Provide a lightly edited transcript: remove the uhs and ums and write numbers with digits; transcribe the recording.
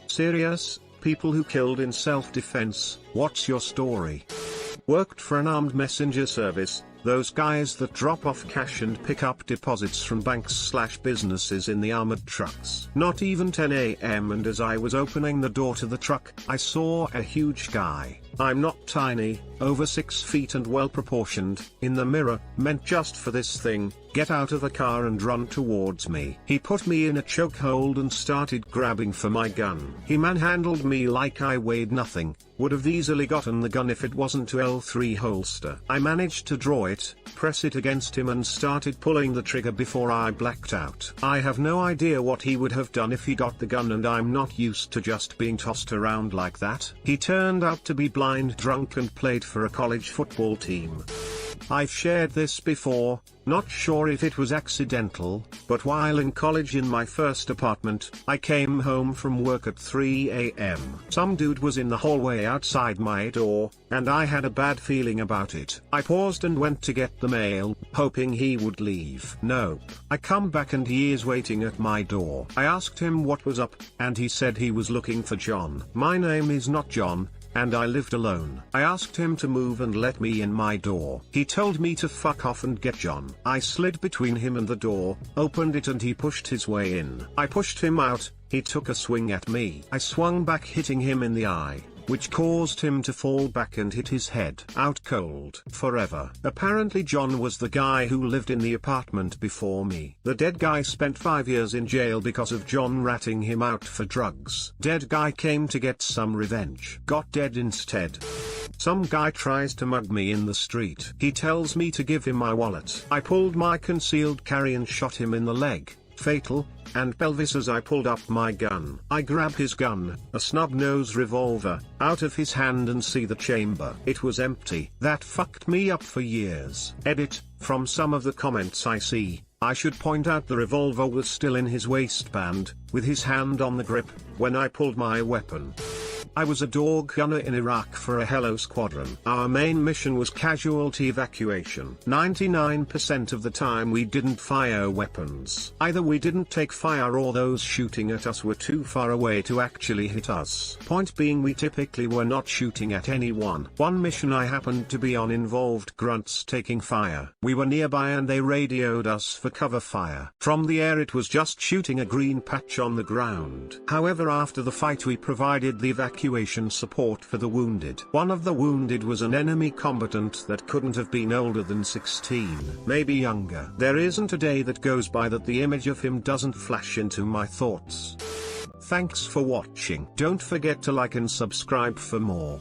Serious, people who killed in self-defense, what's your story? Worked for an armed messenger service, those guys that drop off cash and pick up deposits from banks/businesses in the armored trucks. Not even 10 a.m. and as I was opening the door to the truck, I saw a huge guy. I'm not tiny, over 6 feet and well proportioned, in the mirror, meant just for this thing, get out of the car and run towards me. He put me in a chokehold and started grabbing for my gun. He manhandled me like I weighed nothing, would have easily gotten the gun if it wasn't to L3 holster. I managed to draw it, press it against him and started pulling the trigger before I blacked out. I have no idea what he would have done if he got the gun and I'm not used to just being tossed around like that. He turned out to be blind drunk and played for a college football team. I've shared this before, not sure if it was accidental, but while in college in my first apartment, I came home from work at 3 a.m. Some dude was in the hallway outside my door, and I had a bad feeling about it. I paused and went to get the mail, hoping he would leave. Nope. I come back and he is waiting at my door. I asked him what was up, and he said he was looking for John. My name is not John, and I lived alone. I asked him to move and let me in my door. He told me to fuck off and get John. I slid between him and the door, opened it and he pushed his way in. I pushed him out, he took a swing at me. I swung back hitting him in the eye, which caused him to fall back and hit his head out cold forever. Apparently John was the guy who lived in the apartment before me. The dead guy spent 5 years in jail because of John ratting him out for drugs. Dead guy came to get some revenge. Got dead instead. Some guy tries to mug me in the street. He tells me to give him my wallet. I pulled my concealed carry and shot him in the leg, fatal, and pelvis as I pulled up my gun. I grab his gun, a snub-nose revolver, out of his hand and see the chamber. It was empty. That fucked me up for years. Edit, from some of the comments I see, I should point out the revolver was still in his waistband, with his hand on the grip, when I pulled my weapon. I was a dog gunner in Iraq for a Hello Squadron. Our main mission was casualty evacuation. 99% of the time we didn't fire weapons. Either we didn't take fire or those shooting at us were too far away to actually hit us. Point being, we typically were not shooting at anyone. One mission I happened to be on involved grunts taking fire. We were nearby and they radioed us for cover fire. From the air it was just shooting a green patch on the ground. However, after the fight we provided the evacuation support for the wounded. One of the wounded was an enemy combatant that couldn't have been older than 16, maybe younger. There isn't a day that goes by that the image of him doesn't flash into my thoughts. Thanks for watching. Don't forget to like and subscribe for more.